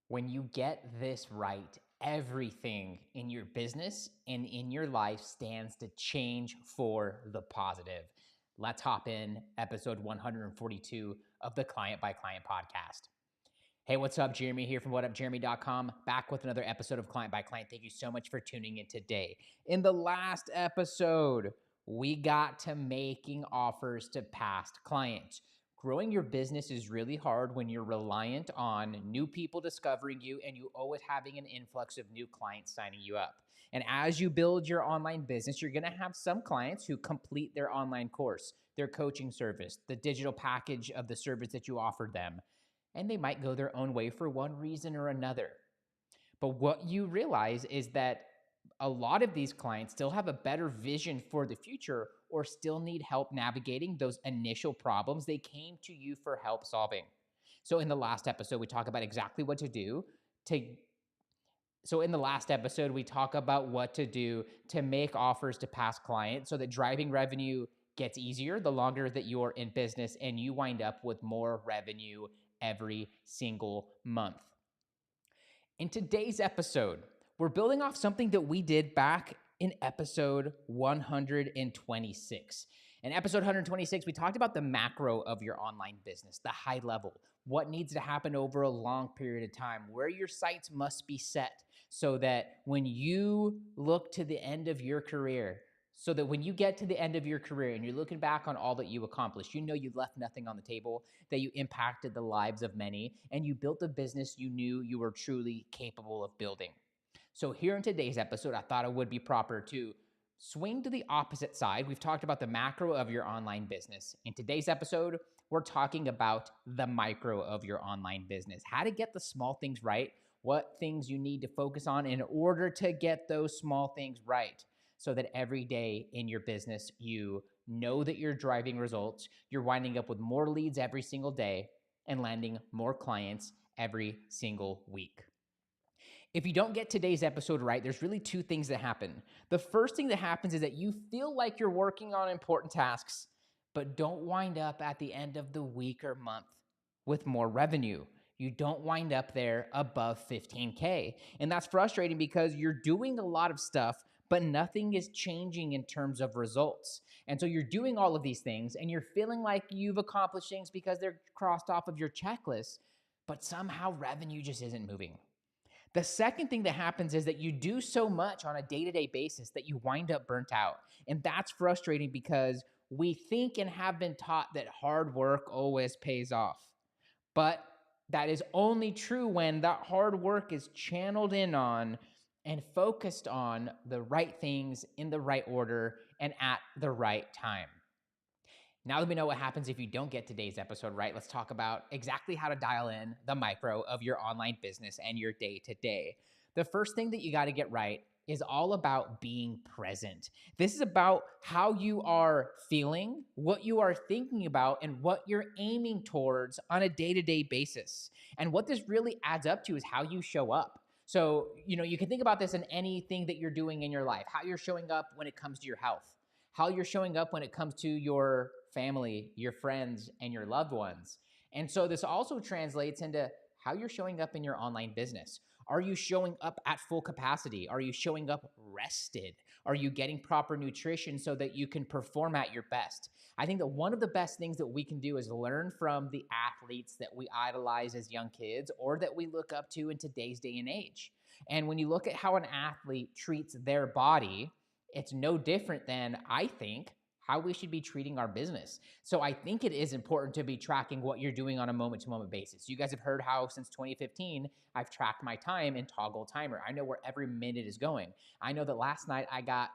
When you get this right, everything in your business and in your life stands to change for the positive. Let's hop in episode 142 of the Client by Client podcast. Hey, what's up? Jeremy here from whatupjeremy.com, back with another episode of Client by Client. Thank you so much for tuning in today. In the last episode, we got to making offers to past clients. Growing your business is really hard when you're reliant on new people discovering you and you always having an influx of new clients signing you up. And as you build your online business, you're going to have some clients who complete their online course, their coaching service, the digital package of the service that you offered them, and they might go their own way for one reason or another. But what you realize is that a lot of these clients still have a better vision for the future or still need help navigating those initial problems they came to you for help solving. So in the last episode, we talk about exactly what to do to make offers to past clients so that driving revenue gets easier the longer that you're in business and you wind up with more revenue every single month. In today's episode, we're building off something that we did back in episode 126. In episode 126, we talked about the macro of your online business, the high level, what needs to happen over a long period of time, where your sights must be set so that when you look to the end of your career, so that when you get to the end of your career and you're looking back on all that you accomplished, you know you left nothing on the table, that you impacted the lives of many, and you built a business you knew you were truly capable of building. So here in today's episode, I thought it would be proper to swing to the opposite side. We've talked about the macro of your online business. In today's episode, we're talking about the micro of your online business, how to get the small things right, what things you need to focus on in order to get those small things right, so that every day in your business, you know that you're driving results, you're winding up with more leads every single day, and landing more clients every single week. If you don't get today's episode right, there's really two things that happen. The first thing that happens is that you feel like you're working on important tasks, but don't wind up at the end of the week or month with more revenue. You don't wind up there above 15K. And that's frustrating because you're doing a lot of stuff, but nothing is changing in terms of results. And so you're doing all of these things and you're feeling like you've accomplished things because they're crossed off of your checklist, but somehow revenue just isn't moving. The second thing that happens is that you do so much on a day-to-day basis that you wind up burnt out. And that's frustrating because we think and have been taught that hard work always pays off. But that is only true when that hard work is channeled in on and focused on the right things in the right order and at the right time. Now that we know what happens if you don't get today's episode right, let's talk about exactly how to dial in the micro of your online business and your day-to-day. The first thing that you got to get right is all about being present. This is about how you are feeling, what you are thinking about, and what you're aiming towards on a day-to-day basis. And what this really adds up to is how you show up. So, you can think about this in anything that you're doing in your life, how you're showing up when it comes to your health, how you're showing up when it comes to your family, your friends, and your loved ones. And so this also translates into how you're showing up in your online business. Are you showing up at full capacity? Are you showing up rested? Are you getting proper nutrition so that you can perform at your best? I think that one of the best things that we can do is learn from the athletes that we idolize as young kids or that we look up to in today's day and age. And when you look at how an athlete treats their body, it's no different than, I think, how we should be treating our business. So I think it is important to be tracking what you're doing on a moment-to-moment basis. You guys have heard how since 2015, I've tracked my time in Toggle Timer. I know where every minute is going. I know that last night I got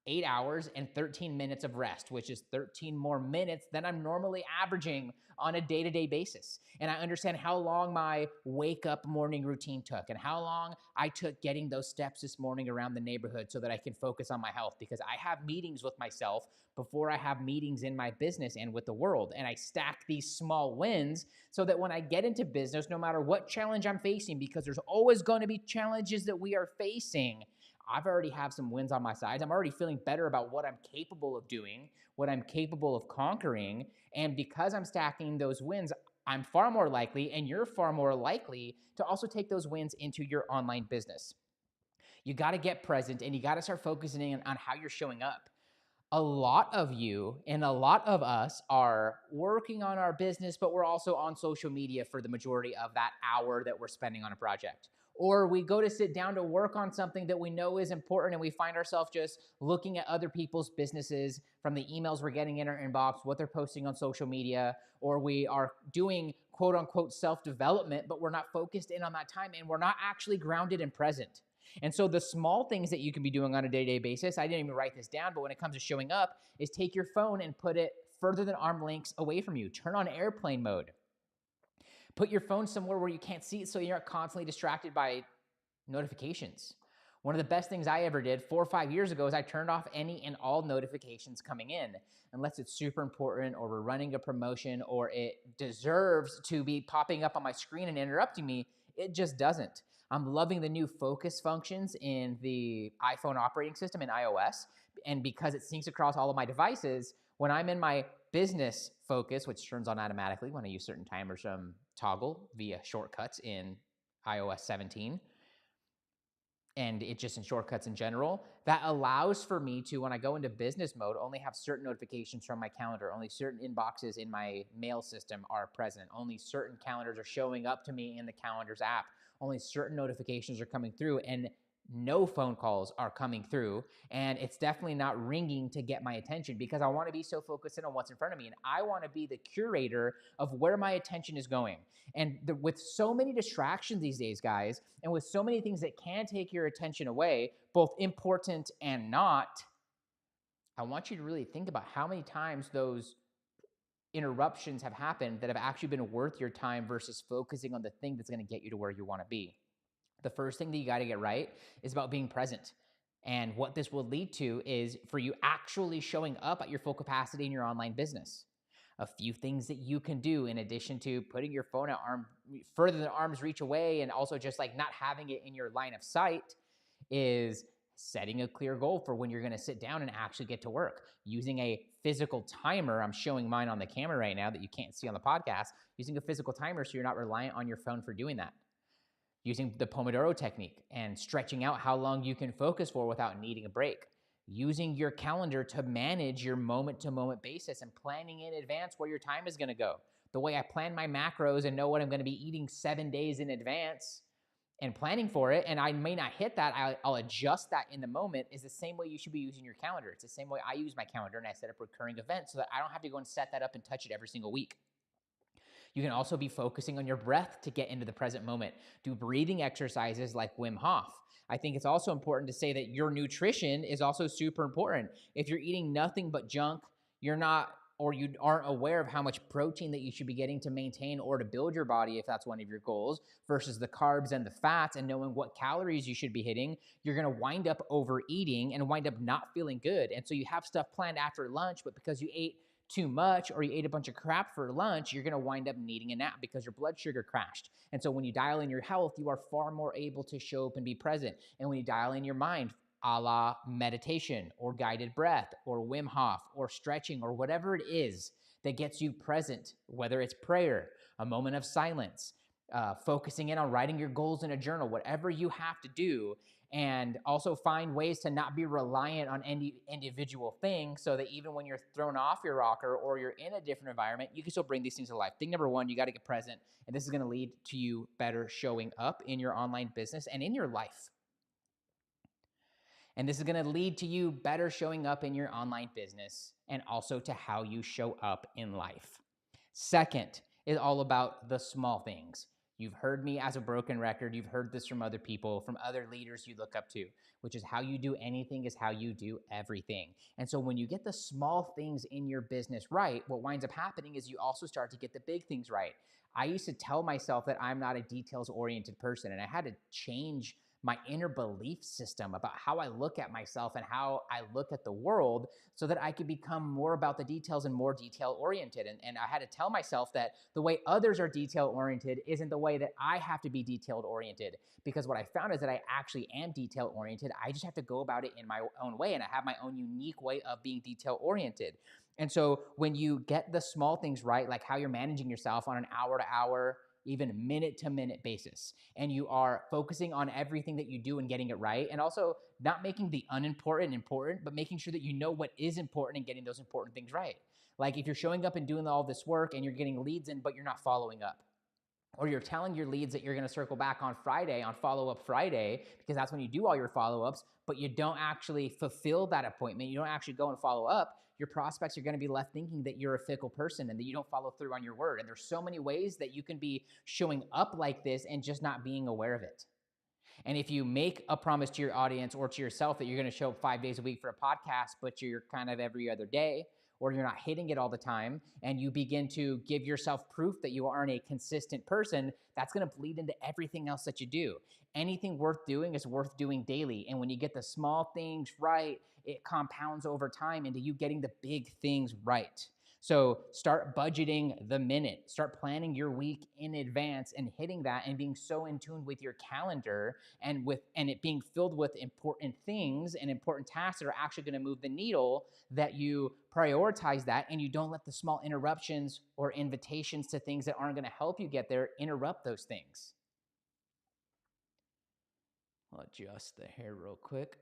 8 hours and 13 minutes of rest, which is 13 more minutes than I'm normally averaging on a day-to-day basis. And I understand how long my wake-up morning routine took and how long I took getting those steps this morning around the neighborhood so that I can focus on my health, because I have meetings with myself before I have meetings in my business and with the world. And I stack these small wins so that when I get into business, no matter what challenge I'm facing, because there's always going to be challenges that we are facing, I've already have some wins on my side. I'm already feeling better about what I'm capable of doing, what I'm capable of conquering. And because I'm stacking those wins, I'm far more likely, and you're far more likely to also take those wins into your online business. You got to get present, and you got to start focusing on how you're showing up. A lot of you and a lot of us are working on our business, but we're also on social media for the majority of that hour that we're spending on a project. Or we go to sit down to work on something that we know is important, and we find ourselves just looking at other people's businesses from the emails we're getting in our inbox, what they're posting on social media, or we are doing quote unquote self-development, but we're not focused in on that time, and we're not actually grounded and present. And so the small things that you can be doing on a day-to-day basis, I didn't even write this down, but when it comes to showing up, is take your phone and put it further than arm lengths away from you. Turn on airplane mode. Put your phone somewhere where you can't see it so you're not constantly distracted by notifications. One of the best things I ever did 4 or 5 years ago is I turned off any and all notifications coming in, unless it's super important or we're running a promotion or it deserves to be popping up on my screen and interrupting me. It just doesn't. I'm loving the new focus functions in the iPhone operating system in iOS. And because it syncs across all of my devices, when I'm in my business focus, which turns on automatically when I use certain timers from Toggle via shortcuts in iOS 17, and it just in shortcuts in general, that allows for me to, when I go into business mode, only have certain notifications from my calendar. Only certain inboxes in my mail system are present. Only certain calendars are showing up to me in the calendars app. Only certain notifications are coming through, and no phone calls are coming through. And it's definitely not ringing to get my attention, because I want to be so focused in on what's in front of me. And I want to be the curator of where my attention is going. And with so many distractions these days, guys, and with so many things that can take your attention away, both important and not, I want you to really think about how many times those interruptions have happened that have actually been worth your time versus focusing on the thing that's going to get you to where you want to be. The first thing that you got to get right is about being present. And what this will lead to is for you actually showing up at your full capacity in your online business. A few things that you can do in addition to putting your phone at further than arm's reach away, and also just like not having it in your line of sight, is setting a clear goal for when you're going to sit down and actually get to work. Using a physical timer. I'm showing mine on the camera right now that you can't see on the podcast. Using a physical timer so you're not reliant on your phone for doing that. Using the Pomodoro technique and stretching out how long you can focus for without needing a break. Using your calendar to manage your moment-to-moment basis and planning in advance where your time is going to go. The way I plan my macros and know what I'm going to be eating 7 days in advance and planning for it, and I may not hit that, I'll adjust that in the moment, is the same way you should be using your calendar. It's the same way I use my calendar, and I set up recurring events so that I don't have to go and set that up and touch it every single week. You can also be focusing on your breath to get into the present moment. Do breathing exercises like Wim Hof. I think it's also important to say that your nutrition is also super important. If you're eating nothing but junk, you aren't aware of how much protein that you should be getting to maintain or to build your body, if that's one of your goals, versus the carbs and the fats, and knowing what calories you should be hitting, you're going to wind up overeating and wind up not feeling good. And so you have stuff planned after lunch, but because you ate too much or you ate a bunch of crap for lunch, you're going to wind up needing a nap because your blood sugar crashed. And so when you dial in your health, you are far more able to show up and be present. And when you dial in your mind, a la meditation or guided breath or Wim Hof or stretching or whatever it is that gets you present, whether it's prayer, a moment of silence, focusing in on writing your goals in a journal, whatever you have to do. And also find ways to not be reliant on any individual thing, so that even when you're thrown off your rocker or you're in a different environment, you can still bring these things to life. Thing number one, you got to get present. And this is going to lead to you better showing up in your online business and in your life. And this is going to lead to you better showing up in your online business and also to how you show up in life. Second is all about the small things. You've heard me as a broken record. You've heard this from other people, from other leaders you look up to, which is how you do anything is how you do everything. And so when you get the small things in your business right, what winds up happening is you also start to get the big things right. I used to tell myself that I'm not a details-oriented person, and I had to change my inner belief system about how I look at myself and how I look at the world so that I could become more about the details and more detail-oriented. And I had to tell myself that the way others are detail-oriented isn't the way that I have to be detailed-oriented. Because what I found is that I actually am detail-oriented. I just have to go about it in my own way, and I have my own unique way of being detail-oriented. And so when you get the small things right, like how you're managing yourself on an hour to hour, even minute to minute basis, and you are focusing on everything that you do and getting it right, and also not making the unimportant important, but making sure that you know what is important and getting those important things right. Like if you're showing up and doing all this work and you're getting leads in, but you're not following up, or you're telling your leads that you're going to circle back on Friday, on follow-up Friday, because that's when you do all your follow-ups, but you don't actually fulfill that appointment, you don't actually go and follow up, your prospects are going to be left thinking that you're a fickle person and that you don't follow through on your word. And there's so many ways that you can be showing up like this and just not being aware of it. And if you make a promise to your audience or to yourself that you're going to show up 5 days a week for a podcast, but you're kind of every other day, or you're not hitting it all the time, and you begin to give yourself proof that you aren't a consistent person, that's going to bleed into everything else that you do. Anything worth doing is worth doing daily. And when you get the small things right, it compounds over time into you getting the big things right. So start budgeting the minute, start planning your week in advance and hitting that and being so in tune with your calendar and it being filled with important things and important tasks that are actually going to move the needle, that you prioritize that and you don't let the small interruptions or invitations to things that aren't going to help you get there interrupt those things. I'll adjust the hair real quick.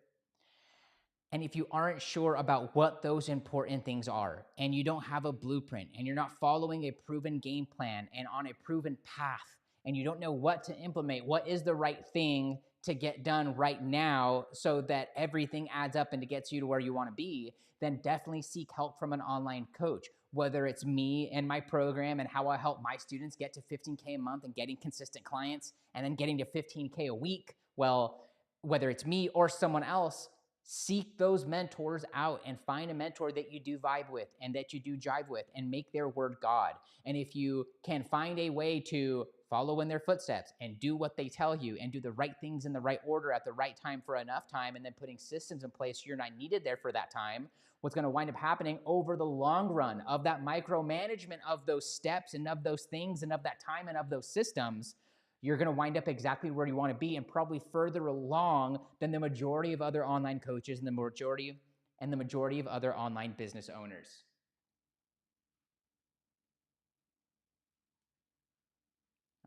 And if you aren't sure about what those important things are, and you don't have a blueprint, and you're not following a proven game plan and on a proven path, and you don't know what to implement, what is the right thing to get done right now so that everything adds up and it gets you to where you want to be, then definitely seek help from an online coach. Whether it's me and my program and how I help my students get to 15K a month and getting consistent clients and then getting to 15K a week, well, whether it's me or someone else, seek those mentors out and find a mentor that you do vibe with and that you do jive with and make their word God. And if you can find a way to follow in their footsteps and do what they tell you and do the right things in the right order at the right time for enough time, and then putting systems in place so you're not needed there for that time, what's going to wind up happening over the long run of that micromanagement of those steps and of those things and of that time and of those systems, you're going to wind up exactly where you want to be and probably further along than the majority of other online coaches and the majority of other online business owners.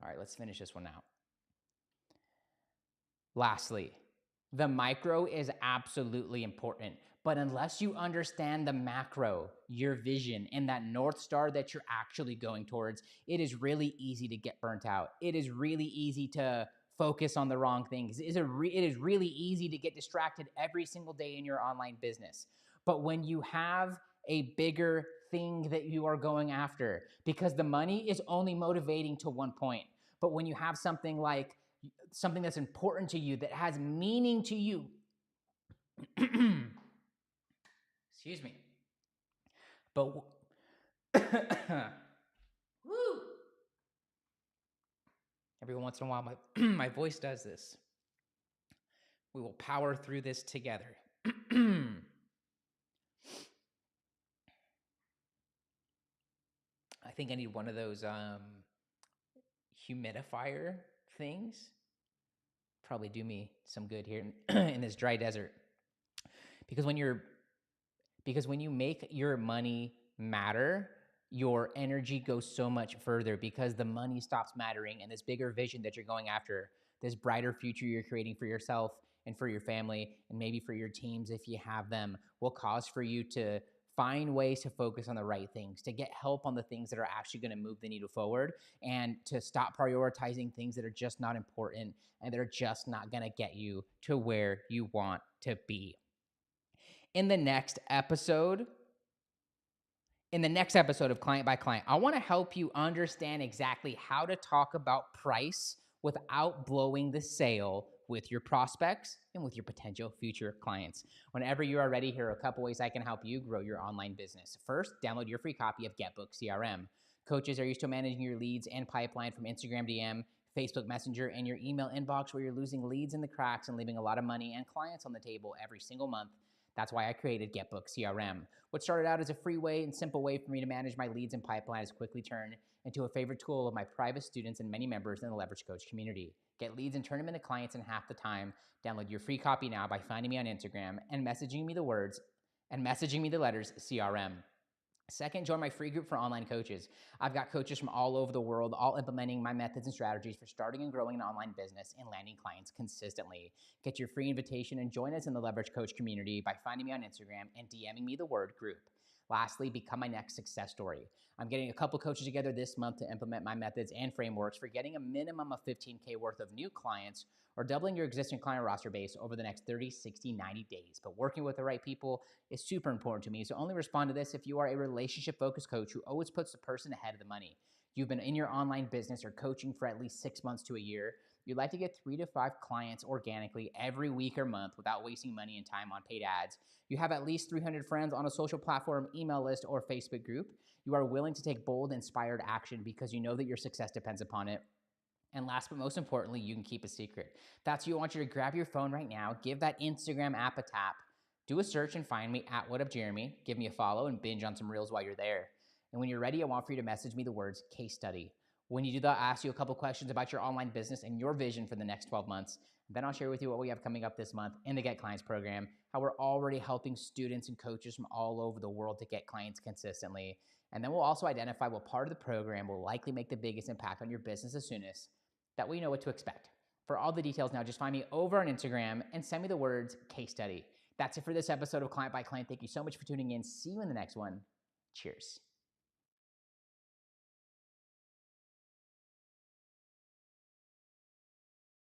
All right, let's finish this one out. Lastly, the micro is absolutely important, but unless you understand the macro, your vision, and that North Star that you're actually going towards, it is really easy to get burnt out. It is really easy to focus on the wrong things. It is really easy to get distracted every single day in your online business. But when you have a bigger thing that you are going after, because the money is only motivating to one point, but when you have something like something that's important to you, that has meaning to you, excuse me, but woo, every once in a while my voice does this. We will power through this together. I think I need one of those humidifier things. Probably do me some good here in this dry desert. Because when you make your money matter, your energy goes so much further, because the money stops mattering and this bigger vision that you're going after, this brighter future you're creating for yourself and for your family and maybe for your teams if you have them, will cause for you to find ways to focus on the right things, to get help on the things that are actually going to move the needle forward, and to stop prioritizing things that are just not important and that are just not going to get you to where you want to be. In the next episode of Client by Client, I want to help you understand exactly how to talk about price without blowing the sale with your prospects and with your potential future clients. Whenever you are ready, here are a couple ways I can help you grow your online business. First, download your free copy of GetBookedCRM. Coaches are used to managing your leads and pipeline from Instagram DM, Facebook Messenger, and your email inbox, where you're losing leads in the cracks and leaving a lot of money and clients on the table every single month. That's why I created GetBookedCRM. What started out as a free way and simple way for me to manage my leads and pipeline has quickly turned into a favorite tool of my private students and many members in the Leverage Coach community. Get leads and turn them into clients in half the time. Download your free copy now by finding me on Instagram and messaging me the letters CRM. Second, join my free group for online coaches. I've got coaches from all over the world, all implementing my methods and strategies for starting and growing an online business and landing clients consistently. Get your free invitation and join us in the Leverage Coach community by finding me on Instagram and DMing me the word group. Lastly, become my next success story. I'm getting a couple coaches together this month to implement my methods and frameworks for getting a minimum of 15K worth of new clients or doubling your existing client roster base over the next 30, 60, 90 days. But working with the right people is super important to me. So only respond to this if you are a relationship-focused coach who always puts the person ahead of the money. You've been in your online business or coaching for at least 6 months to a year. You'd like to get 3 to 5 clients organically every week or month without wasting money and time on paid ads. You have at least 300 friends on a social platform, email list, or Facebook group. You are willing to take bold, inspired action because you know that your success depends upon it. And last but most importantly, you can keep a secret. That's you. I want you to grab your phone right now, give that Instagram app a tap, do a search and find me at WhatUpJeremy. Give me a follow and binge on some reels while you're there. And when you're ready, I want for you to message me the words case study. When you do that, I ask you a couple questions about your online business and your vision for the next 12 months. Then I'll share with you what we have coming up this month in the Get Clients program, how we're already helping students and coaches from all over the world to get clients consistently. And then we'll also identify what part of the program will likely make the biggest impact on your business as soon as that we know what to expect. For all the details now, just find me over on Instagram and send me the words case study. That's it for this episode of Client by Client. Thank you so much for tuning in. See you in the next one. Cheers.